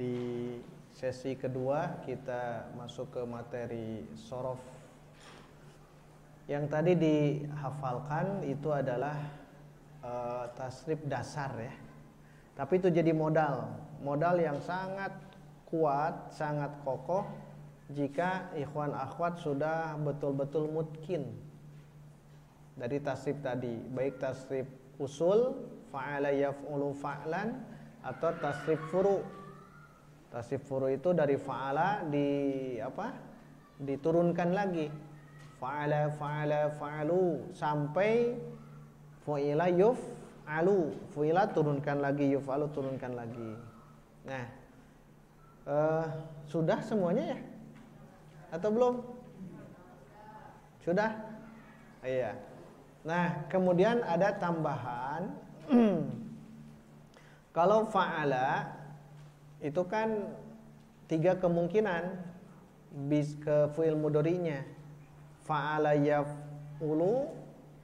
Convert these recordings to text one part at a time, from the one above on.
Di sesi kedua kita masuk ke materi shorof. Yang tadi dihafalkan itu adalah tasrif dasar ya. Tapi itu jadi modal yang sangat kuat, sangat kokoh jika ikhwan akhwat sudah betul-betul mutkin dari tasrif tadi, baik tasrif usul fa'ala yaf'ulu fa'lan atau tasrif furu'. Tasrif furu' itu dari fa'ala diturunkan lagi, fa'ala fa'alu sampai fu'ila yuf'alu, fu'ila turunkan lagi, yuf'alu turunkan lagi. Nah, sudah semuanya ya? Atau belum? Sudah? Iya. Nah, kemudian ada tambahan. Kalau fa'ala itu kan 3 kemungkinan bis ke fi'il mudhari'nya. Fa'ala yaf'ulu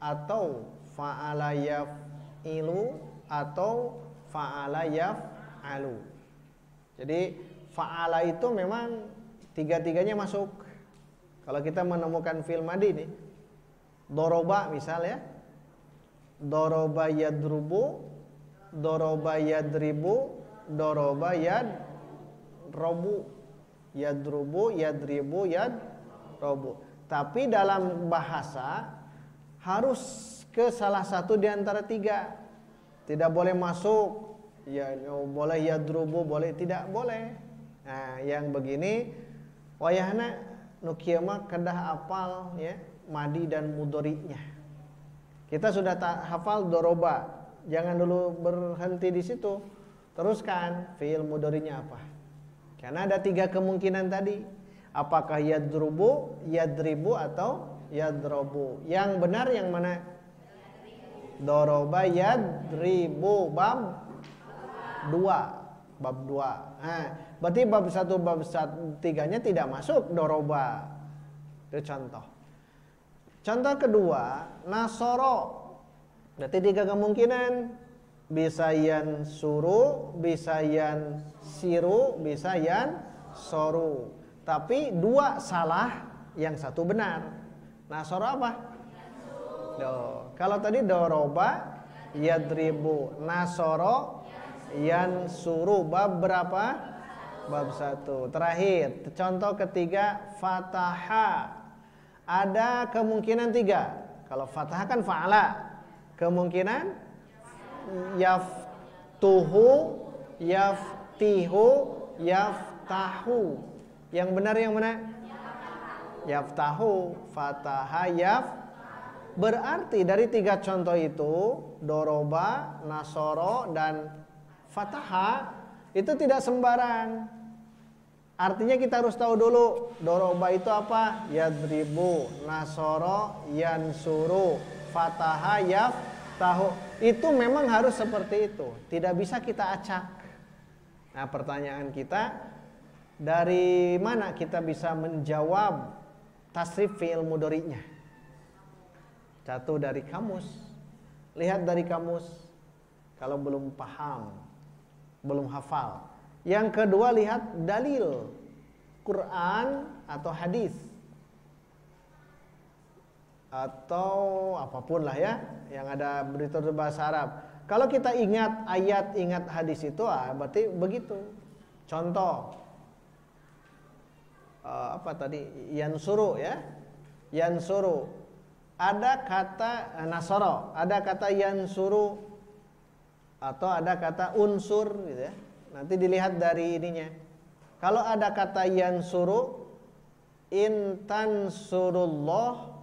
atau fa'ala yaf'ilu atau fa'ala yaf'alu. Jadi fa'ala itu memang 3-tiganya masuk. Kalau kita menemukan fi'il madhi nih, doroba misalnya, doroba yadrubu, doroba yadribu, doroba yadrobu, yadrubu, yadribu, yadrobu. Tapi dalam bahasa harus ke salah satu di antara 3. Tidak boleh masuk ya, boleh yadrubu, boleh tidak boleh. Nah, yang begini wayahna nukieu mah kedah apal ya madi dan mudhari'nya. Kita sudah hafal doroba, jangan dulu berhenti di situ. Teruskan fi'il mudhari'nya apa? Karena ada 3 kemungkinan tadi. Apakah yadrubu, yadribu atau yadrobu? Yang benar yang mana? Doroba yadribu bab 2. Bab 2. Nah, berarti bab 1 bab 3-nya tidak masuk doroba. Itu contoh. Contoh kedua, nasoro. Berarti 3 kemungkinan. Bisa yan suru, bisa yan siru, bisa yan soru. Tapi 2 salah, yang 1 benar. Nasoro apa? Kalau tadi doroba, yadribu, nasoro, yan suru. Bab berapa? Bab 1. Terakhir, contoh ketiga, fataha. Ada kemungkinan 3. Kalau fataha kan fa'ala. Kemungkinan yaftuhu, yaftihu, yaftahu. Yang benar yang mana? Yaftahu, fataha, yaf. Berarti dari 3 contoh itu, doroba, nasoro, dan fataha, itu tidak sembarang. Artinya kita harus tahu dulu, doroba itu apa? Yadribu, nasoro, yansuru, fataha, yaftahu. Itu memang harus seperti itu. Tidak bisa kita acak. Nah, pertanyaan kita, dari mana kita bisa menjawab tasrif fi'il mudhari'nya? 1 dari kamus. Lihat dari kamus. Kalau belum paham, belum hafal. Yang kedua, lihat dalil Quran atau hadis atau apapun lah ya yang ada berita bahasa Arab. Kalau kita ingat ayat, ingat hadis itu, berarti begitu. Contoh apa tadi? Yansuru ya. Yansuru. Ada kata nasoro, ada kata yansuru atau ada kata unsur gitu ya. Nanti dilihat dari ininya. Kalau ada kata yansuru, intan surullah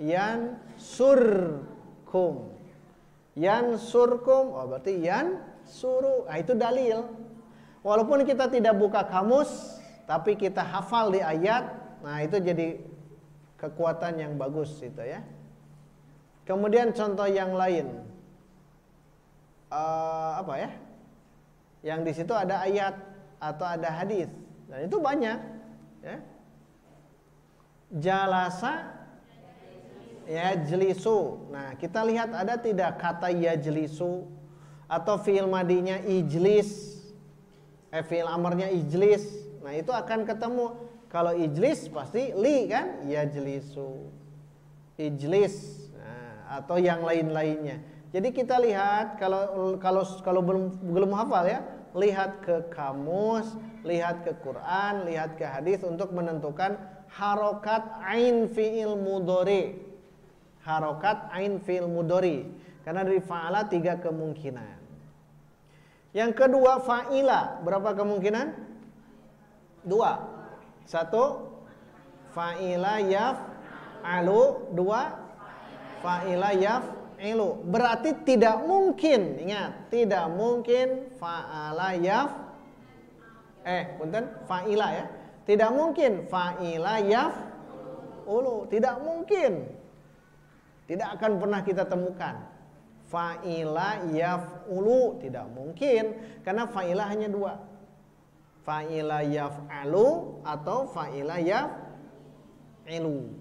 yansurkum. Yansurkum, berarti yansuru. Nah, itu dalil. Walaupun kita tidak buka kamus, tapi kita hafal di ayat, nah itu jadi kekuatan yang bagus itu ya. Kemudian contoh yang lain, apa ya? Yang di situ ada ayat atau ada hadis, dan itu banyak. Ya. Jalasa yajlisu. Nah, kita lihat ada tidak kata yajlisu atau fi'il madinya ijlis. Fi'il amarnya ijlis. Nah, itu akan ketemu. Kalau ijlis pasti li kan? Yajlisu. Ijlis. Nah, atau yang lain-lainnya. Jadi kita lihat kalau belum hafal ya, lihat ke kamus, lihat ke Quran, lihat ke hadis untuk menentukan harokat ain fi'il mudhari. Harokat ain fi'il mudhari. Karena dari fa'ala 3 kemungkinan. Yang kedua fa'ila, berapa kemungkinan? 2. 1 fa'ila yaf'alu, 2 fa'ila yaf'ilu. Berarti tidak mungkin, ingat, tidak mungkin fa'ala fa'ila ya. Tidak mungkin fa'ila yaf'ulu, tidak mungkin. Tidak akan pernah kita temukan fa'ila yaf'ulu, tidak mungkin, karena fa'ila hanya 2. Fa'ila yaf'alu atau fa'ila yaf'ilu.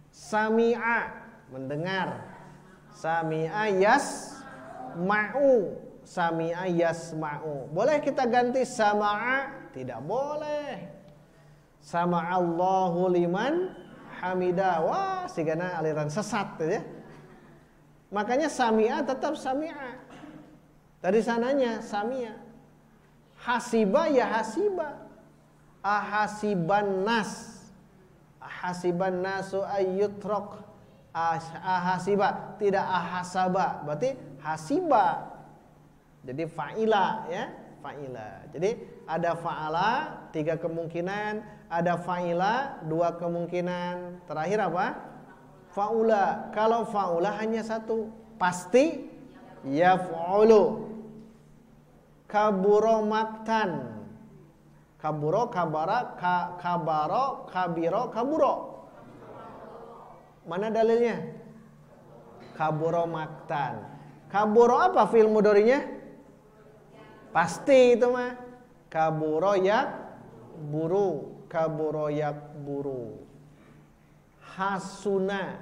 Sami'a, mendengar. Sami'a yasma'u. Sami'a yasma'u. Boleh kita ganti sama'a? Tidak boleh. Sama'allahu liman hamidah. Wah, sigana aliran sesat ya. Makanya sami'a tetap sami'a. Dari sananya sami'a. Hasiba ya hasiba. Ahasiban nas. Ahasiban nasu ayyutrok. Ahasiba, tidak ahasaba. Berarti hasiba. Jadi fa'ila ya, fa'ila. Jadi ada fa'ala 3 kemungkinan, ada fa'ila 2 kemungkinan. Terakhir apa? Fa'ula. Kalau fa'ula hanya 1, pasti yaf'ulu. Kaburo maktan. Kaburo, kabara, kabaro, kabiro, kaburo. Mana dalilnya? Kaburo maktan. Kaburo apa fi'il mudhari'nya? Pasti itu mah. Kaburo yak buru. Kaburo yak buru. Hasuna.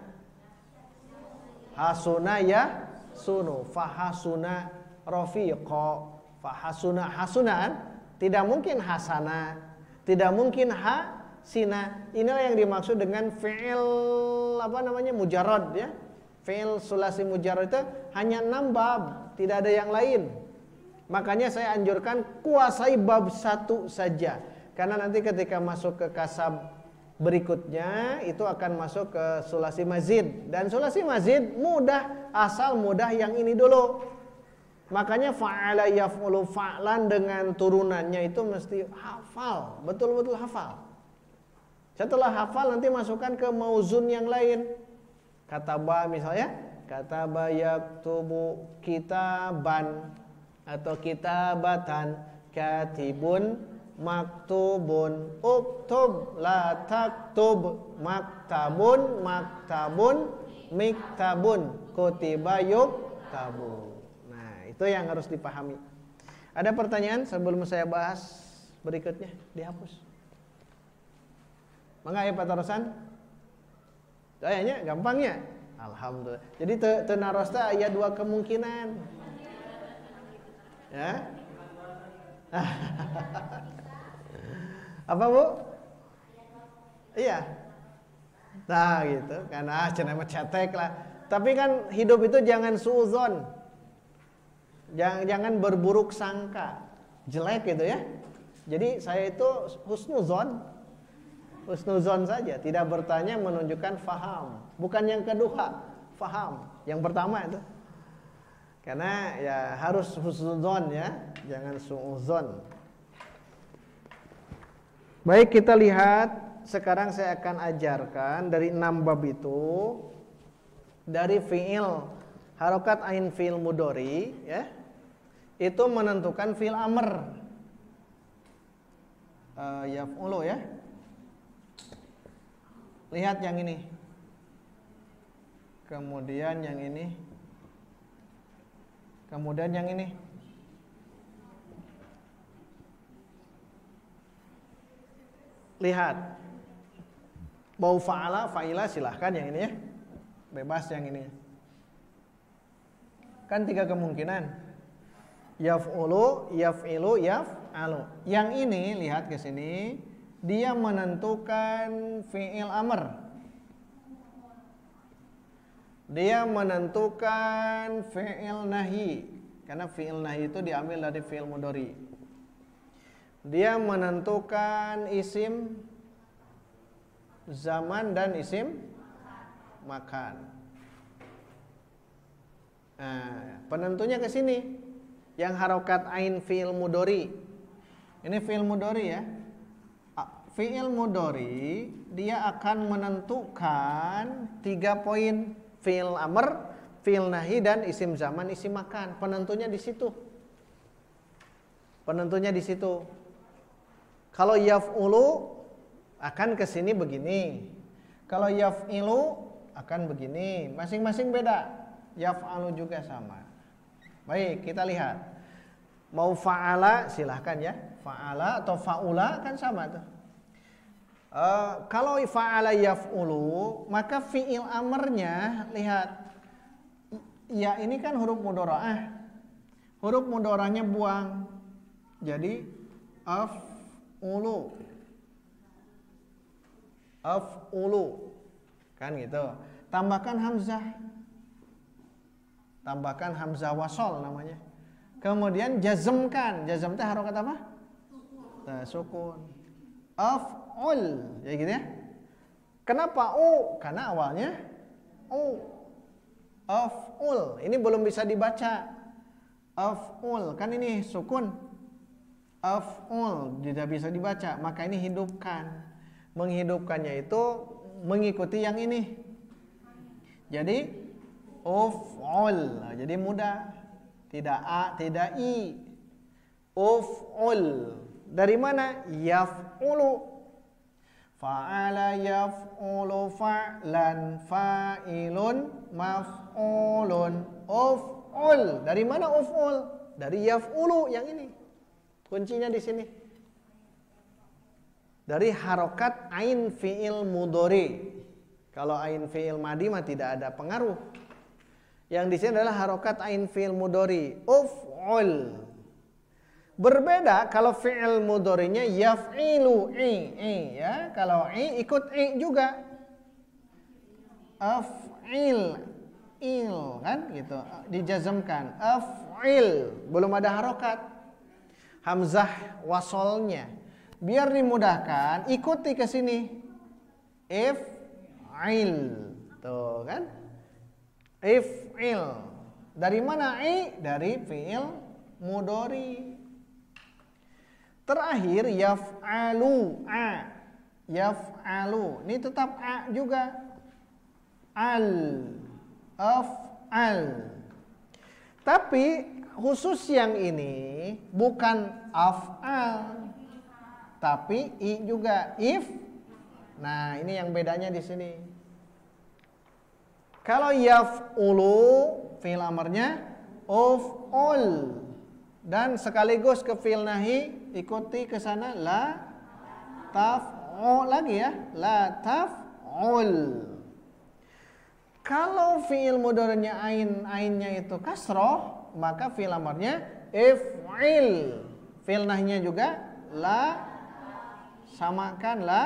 Hasuna ya sunu. Fahasuna rafiqo. Fahasuna hasunaan. Tidak mungkin hasana. Tidak mungkin hasina. Inilah yang dimaksud dengan fi'il mujarrad ya. Fi'il sulasi mujarrad itu hanya 6 bab, tidak ada yang lain. Makanya saya anjurkan kuasai bab 1 saja. Karena nanti ketika masuk ke kasab berikutnya itu akan masuk ke sulasi mazid. Dan sulasi mazid mudah, asal mudah yang ini dulu. Makanya fa'ala yaf'ulu fa'lan dengan turunannya itu mesti hafal, betul-betul hafal. Setelah hafal nanti masukkan ke mauzun yang lain. Kataba misalnya, kataba yaktubu kitaban atau kitabatan, katibun maktubun, uktub la taktub, maktabun maktabun, miktabun, kutiba yuktabu. Nah, itu yang harus dipahami. Ada pertanyaan sebelum saya bahas berikutnya? Dihapus. Mangga ya Pak Tarosan? Kayaknya gampangnya. Alhamdulillah. Jadi tenarosta aya 2 kemungkinan. Ya. Apa Bu? Iya. Nah gitu. Karena cenah cetek lah. Tapi kan hidup itu jangan suuzon. Jangan berburuk sangka. Jelek gitu ya. Jadi saya itu husnuzon. Husnuzon saja, tidak bertanya menunjukkan faham. Bukan yang kedua, faham. Yang pertama itu. Karena ya harus husnuzon ya, jangan suuzon. Baik, kita lihat sekarang saya akan ajarkan dari 6 bab itu dari fi'il harokat ain fi'il mudhari ya. Itu menentukan fi'il amr. Yaf'ulu ya. Lihat yang ini. Kemudian yang ini. Kemudian yang ini. Lihat. Bau fa'ala, fa'ila silahkan yang ini ya. Bebas yang ini. Kan 3 kemungkinan. Yaf'ulu, yaf'ilu, yaf'alu. Yang ini lihat ke sini, dia menentukan fi'il amr. Dia menentukan fi'il nahi. Karena fi'il nahi itu diambil dari fi'il mudhari. Dia menentukan isim zaman dan isim makan. Nah, penentunya ke sini. Yang harokat ain fi'il mudhari. Ini fi'il mudhari ya. Fi'il mudhari dia akan menentukan 3 poin. Fi'il amr, fi'il nahi dan isim zaman, isim makan. Penentunya di situ. Penentunya di situ. Kalau yaf'ulu akan ke sini begini. Kalau yaf'ilu akan begini. Masing-masing beda. Yaf'alu juga sama. Baik, kita lihat. Mau fa'ala silahkan ya. Fa'ala atau fa'ula kan sama tuh. Kalau fa'ala yaf'ulu, maka fi'il amrnya lihat. Ya ini kan huruf mudhora'ah. Huruf mudhora'nya buang. Jadi af'ulu. Af'ulu. Kan gitu. Tambahkan hamzah. Tambahkan hamzah wasol namanya. Kemudian jazmkan. Jazm itu harokat apa? Sukun. Af'ul. Ya gitu ya. Kenapa u? Karena awalnya u. Af'ul. Ini belum bisa dibaca. Af'ul. Kan ini sukun. Af'ul. Tidak bisa dibaca. Maka ini hidupkan. Menghidupkannya itu mengikuti yang ini. Jadi uf'ul. Nah, jadi mudah. Tidak a, tidak i. Uf'ul. Dari mana? Yaf'ulu. Fa'ala yaf'ulu fa'lan fa'ilun maf'ulun. Uf'ul. Dari mana uf'ul? Dari yaf'ulu yang ini. Kuncinya di sini. Dari harokat ain fi'il mudhari. Kalau ain fi'il madi mah tidak ada pengaruh. Yang di sini adalah harokat ain fi'il mudhari. Uf'ul. Berbeda kalau fi'il mudharinya yaf'ilu i ya. Kalau i ikut i juga. Af'il il kan gitu. Dijazmkan. Af'il. Belum ada harokat. Hamzah wasolnya. Biar dimudahkan, ikuti ke sini. If'il. Tuh kan? If'il. Dari mana i? Dari fi'il mudhari. Terakhir yaf'alu a. Yaf'alu. Ini tetap a juga. Al. Af'al. Tapi khusus yang ini bukan af'al. Tapi i juga. If. Nah, ini yang bedanya di sini. Kalau yaf'ulu fi'il amarnya uf'ul dan sekaligus ke fi'il nahi ikuti ke sana la taf'ul lagi ya, la taf'ul. Kalau fi'il mudhari'nya ainnya itu kasroh, maka fi'il amarnya if'il. Fi'il nahinya juga la, samakan la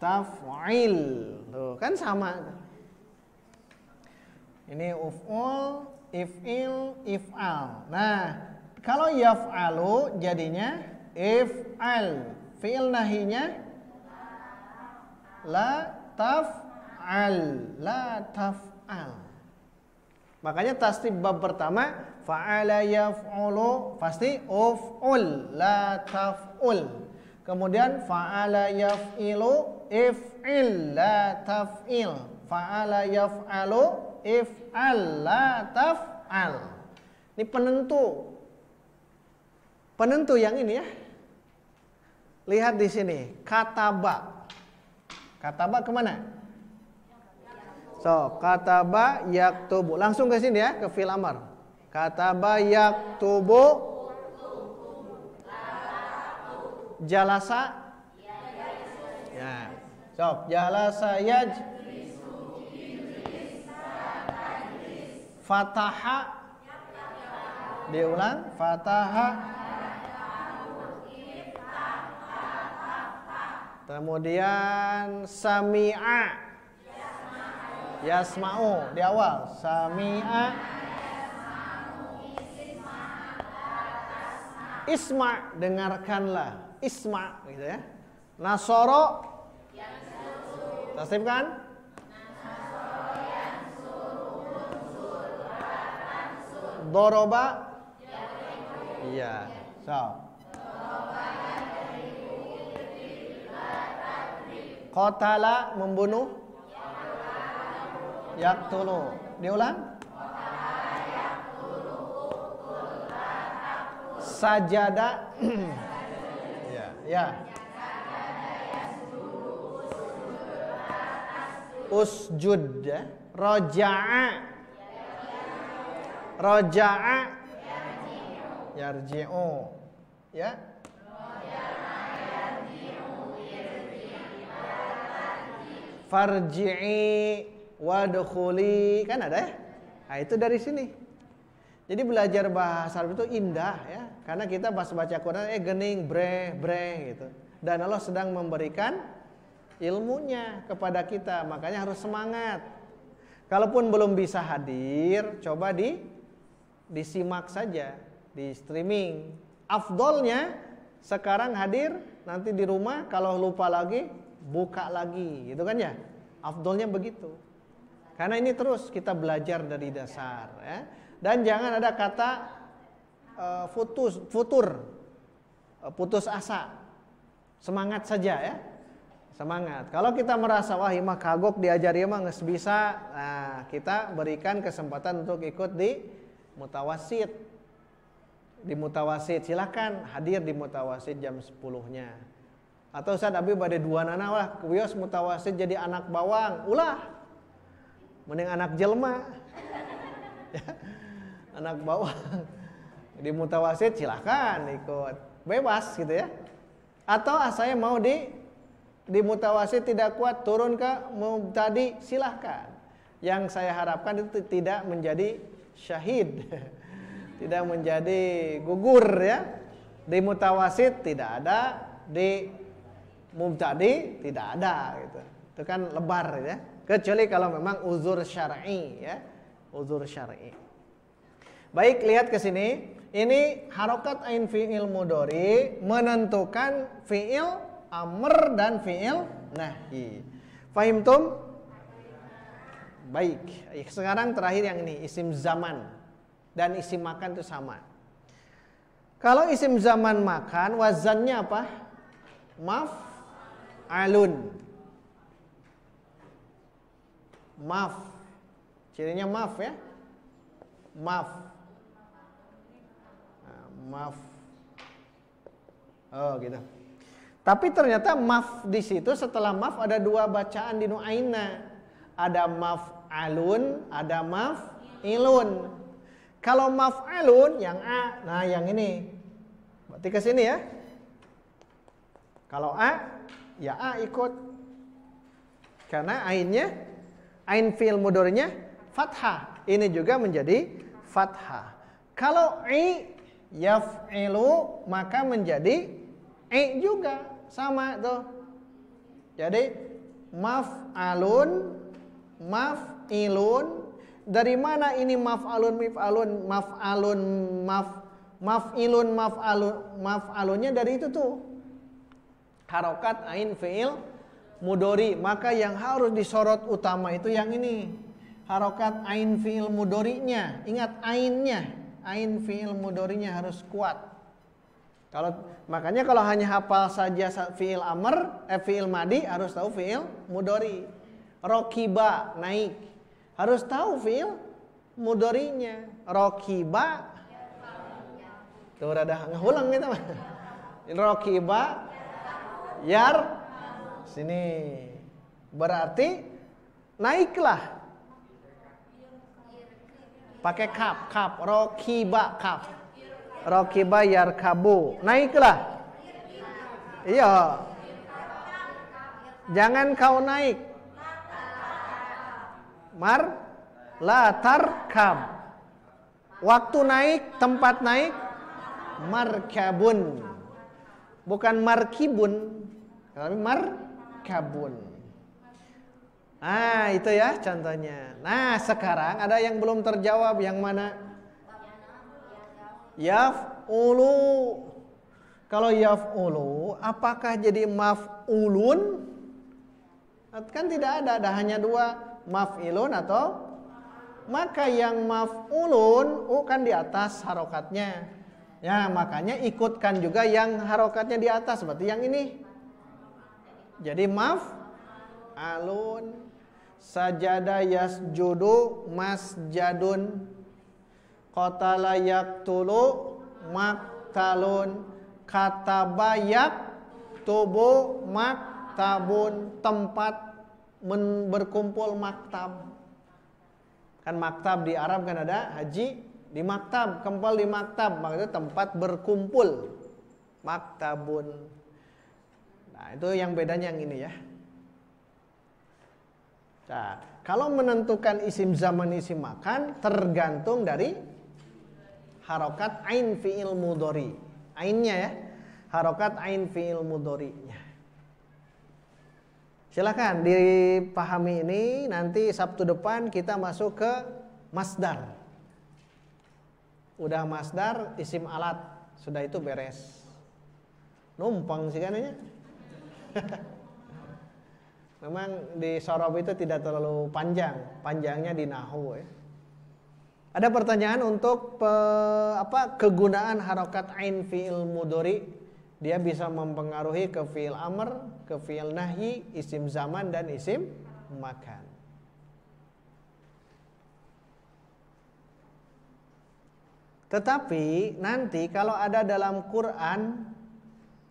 taf'il. Tuh, kan sama. Ini uf'ul, if'il, if'al. Nah, kalau yaf'alu jadinya if'al. Fi'il nahinya la taf'al. La taf'al. Makanya tasrif bab pertama fa'ala yaf'ulu pasti uf'ul, la taf'ul. Kemudian fa'ala yaf'ilu if'il, la taf'il. Fa'ala yaf'alu if'al la taf'al. Ini penentu. Penentu yang ini ya. Lihat di sini, kataba. Kataba kemana? So, kataba yaktubu. Langsung ke sini ya, ke fi'il amar. Kataba yaktubu. Jalasa. Ya. So, jalasa yaj. Fataha. Diulang. Fataha. Kemudian sami'a, yasma'u di awal. Sami'a, isma, dengarkanlah. Isma, gitu ya. Nasoro, tasrif kan? Doroba, iya. So. Qatala, membunuh. Yaktulu, diulang. Sajada, ya, ya. Usjud, ya. Roja'a, roja'a, yarji'u, ya. Farji'i wadkhuli, kan ada ya? Nah, itu dari sini. Jadi belajar bahasa Arab itu indah ya, karena kita pas baca Quran gening bre gitu. Dan Allah sedang memberikan ilmunya kepada kita, makanya harus semangat. Kalaupun belum bisa hadir, coba disimak saja di streaming. Afdolnya sekarang hadir, nanti di rumah kalau lupa lagi buka lagi, gitu kan ya? Afdolnya begitu. Karena ini terus kita belajar dari dasar ya. Dan jangan ada kata putus asa. Semangat saja ya. Semangat. Kalau kita merasa wah imah kagok diajari mah geus bisa, nah kita berikan kesempatan untuk ikut di mutawasid. Di mutawasid silakan hadir di mutawasid jam 10-nya. Atau Ustaz abi bade duanana lah wios mutawasid jadi anak bawang, ulah. Mending anak jelma. Ya, anak bawang. Di mutawasid silakan ikut. Bebas gitu ya. Atau saya mau di mutawasid tidak kuat turun ke mubtadi, silahkan. Yang saya harapkan itu tidak menjadi syahid. Tidak menjadi gugur ya. Di mutawasid tidak ada, di mubtadi tidak ada gitu. Itu kan lebar ya. Kecuali kalau memang uzur syar'i ya. Uzur syar'i. Baik, lihat ke sini. Ini harokat ain fi'il mudhari menentukan fi'il amr dan fi'il nahi. Fahimtum? Baik. Sekarang terakhir yang ini isim zaman dan isim makan itu sama. Kalau isim zaman makan wazannya apa? Maf'alun. Maf. Cirinya maf ya. Maf. Nah, maf. Oh gitu. Tapi ternyata maf di situ setelah maf ada dua bacaan di nu'aina. Ada maf'alun, ada maf'ilun. Kalau maf'alun yang A, nah yang ini. Berarti ke sini ya. Kalau A, ya A ikut. Karena ainnya, ain fi'il mudhari'nya fathah. Ini juga menjadi fathah. Kalau I yaf'ilu maka menjadi I juga sama tuh. Jadi maf'alun, maf'ilun. Dari mana ini maf'alun, maf'ilun, maf'alunnya dari itu tuh. Harokat ain fi'il mudhari, maka yang harus disorot utama itu yang ini. Harokat ain fi'il mudhari'nya. Ingat ainnya. Ain fi'il mudhari'nya harus kuat. Makanya kalau hanya hafal saja fi'il amr, fi'il madi harus tahu fi'il mudhari. Rokiba naik. Harus tahu fi'il mudhari'nya. Rokiba. Tuh rada ngulang gitu mah. Rokiba yar sini. Berarti naiklah. Pakai kaf, rokiba kaf. Rokiba yarkabu. Naiklah. Iya. Jangan kau naik. Latarkab. Waktu naik, tempat naik markabun. Bukan markibun. Tapi markabun. Nah, itu ya contohnya. Nah, sekarang ada yang belum terjawab, yang mana? Yaf'ulu. Kalau yaf'ulu, apakah jadi maf'ulun? Kan tidak ada hanya dua, maf'ilun atau, maka yang maf'ulun kan di atas harokatnya. Ya, makanya ikutkan juga yang harokatnya di atas, seperti yang ini. Jadi maf'alun. Sajada yasjudu masjadun. Qatala yaktulu maktalun. Kataba yaktubu maktabun. Tempat berkumpul maktab. Kan maktab di Arab kan ada haji di maktab, kempal di maktab, maksudnya tempat berkumpul. Maktabun. Nah, itu yang bedanya yang ini ya. Nah, kalau menentukan isim zaman isim makan tergantung dari harokat ain fi'il mudhari. Ainnya ya. Harokat ain fi'il mudhari'nya. Silakan dipahami ini, nanti Sabtu depan kita masuk ke masdar. Udah masdar isim alat, sudah itu beres. Numpang sih kananya. Memang di sorob itu tidak terlalu panjang, panjangnya di nahwu ya. Ada pertanyaan untuk kegunaan harokat ain fi'il mudhari. Dia bisa mempengaruhi ke fi'il amr, ke fi'il nahyi, isim zaman dan isim makan. Tetapi nanti kalau ada dalam Quran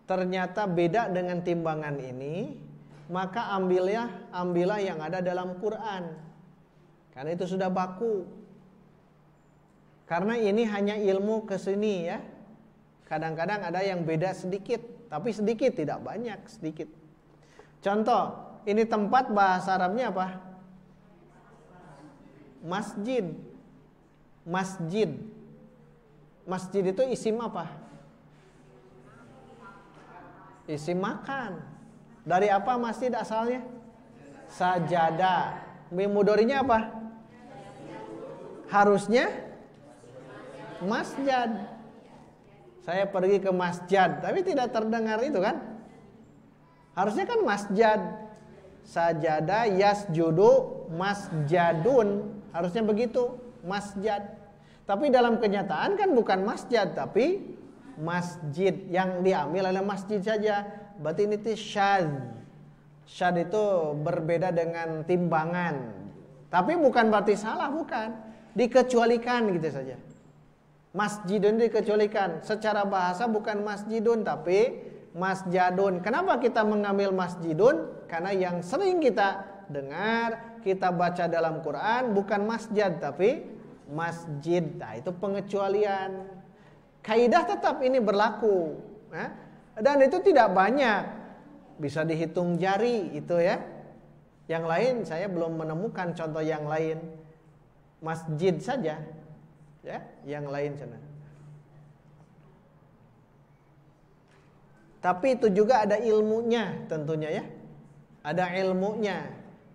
ternyata beda dengan timbangan ini, maka ambillah yang ada dalam Quran. Karena itu sudah baku. Karena ini hanya ilmu kesini ya. Kadang-kadang ada yang beda sedikit, tapi sedikit, tidak banyak, sedikit. Contoh, ini tempat bahasa Arabnya apa? Masjid. Masjid. Masjid itu isim apa? Isim makan. Dari apa masjid asalnya? Sajadah. Mudhari'nya apa? Harusnya masjid. Saya pergi ke masjid, tapi tidak terdengar itu kan? Harusnya kan masjid. Sajada yasjudu masjadun. Harusnya begitu, masjid. Tapi dalam kenyataan kan bukan masjid, tapi masjid. Yang diambil adalah masjid saja. Berarti ini syadz. Syadz itu berbeda dengan timbangan. Tapi bukan berarti salah, bukan. Dikecualikan gitu saja. Masjidun dikecualikan. Secara bahasa bukan masjidun tapi masjadun. Kenapa kita mengambil masjidun? Karena yang sering kita dengar, kita baca dalam Quran bukan masjid tapi masjid. Nah, itu pengecualian. Kaidah tetap ini berlaku. Dan itu tidak banyak. Bisa dihitung jari itu ya. Yang lain saya belum menemukan contoh yang lain. Masjid saja. Ya, yang lain sana. Tapi itu juga ada ilmunya tentunya ya. Ada ilmunya.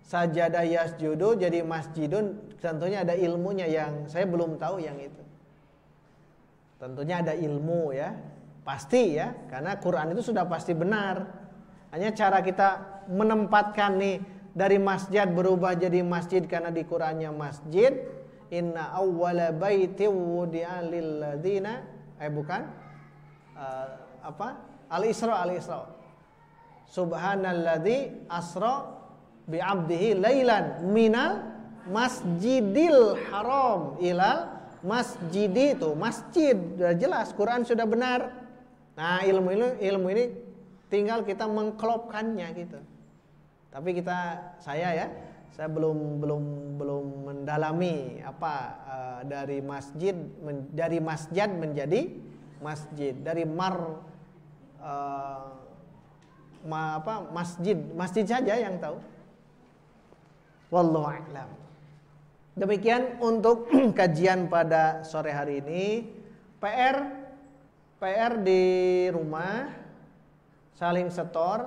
Sajadah yasjudu jadi masjidun, tentunya ada ilmunya yang saya belum tahu yang itu. Tentunya ada ilmu ya. Pasti ya, karena Quran itu sudah pasti benar. Hanya cara kita menempatkan nih dari masjid berubah jadi masjid karena di Qurannya masjid. Inna awwala baiti wudi'a lil ladzina bukan Al-Isra. Subhanalladzi asra bi 'abdihi lailan minal masjidil haram ilal masjidi, itu masjid sudah jelas, Quran sudah benar. Nah, ilmu ini tinggal kita mengklopkannya gitu. Tapi saya belum mendalami dari masjid menjadi masjid, dari masjid saja yang tahu. Wallahu a'lam. Demikian untuk kajian pada sore hari ini. PR di rumah saling setor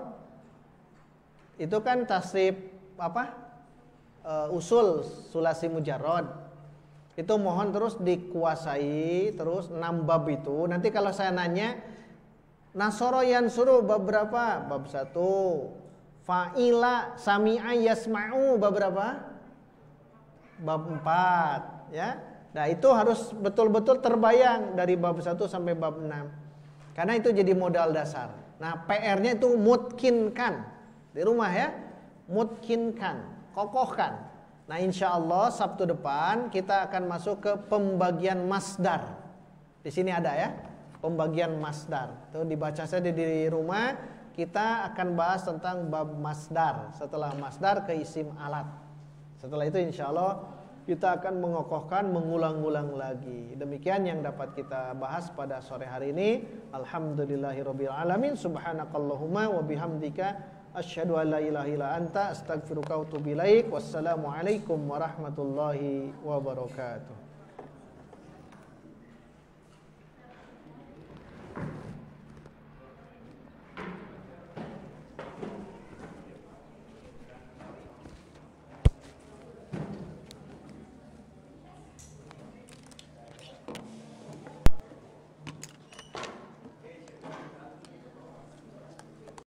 Itu kan tasrif apa? Usul sulasi mujarrad. Itu mohon terus dikuasai, terus 6 bab itu. Nanti kalau saya nanya, nasoro yansuru bab berapa? Bab 1. Fa'ila sami'a yasma'u bab berapa? Bab 4, ya. Nah, itu harus betul-betul terbayang dari bab 1 sampai bab 6. Karena itu jadi modal dasar. Nah, PR-nya itu mutkinkan. Di rumah ya, mutkinkan, kokohkan. Nah, insya Allah Sabtu depan kita akan masuk ke pembagian masdar. Di sini ada ya, pembagian masdar. Itu dibaca saja di rumah. Kita akan bahas tentang bab masdar. Setelah masdar ke isim alat. Setelah itu insya Allah kita akan mengokohkan, mengulang-ulang lagi. Demikian yang dapat kita bahas pada sore hari ini. Alhamdulillahirabbil alamin. Subhanakallahumma wa bihamdika asyhadu an la ilaha illa anta astaghfiruka wa atubu ilaik. Wassalamualaikum warahmatullahi wabarakatuh.